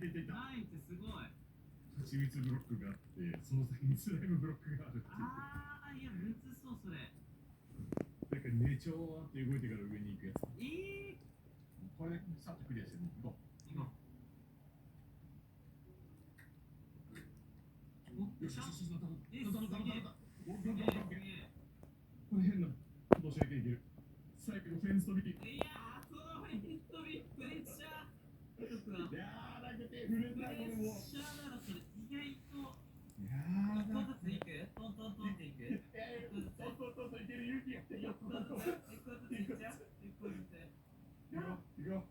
ナイス、すごい。蜂蜜ブロックがあって、その先にスライムブロックがあるっていう。ああ、いや、むずそう、それ。なんかねちょーって動いてから上に行くやつ。これさっとクリアしてる。行こう。行こう。よしよしよし、だだだだだだだだ。これ変なことしなきゃいける。最後のフェンス飛び。いやー、そのフェンス飛び、プレッシャー。いやー、なんか手震えたこれも。プレッシャーならそれ、意外と。いやー、一個ずついく、トントントンっていく。トントントンといける勇気が。一個ずついっちゃう。一個ずつ。いくよ。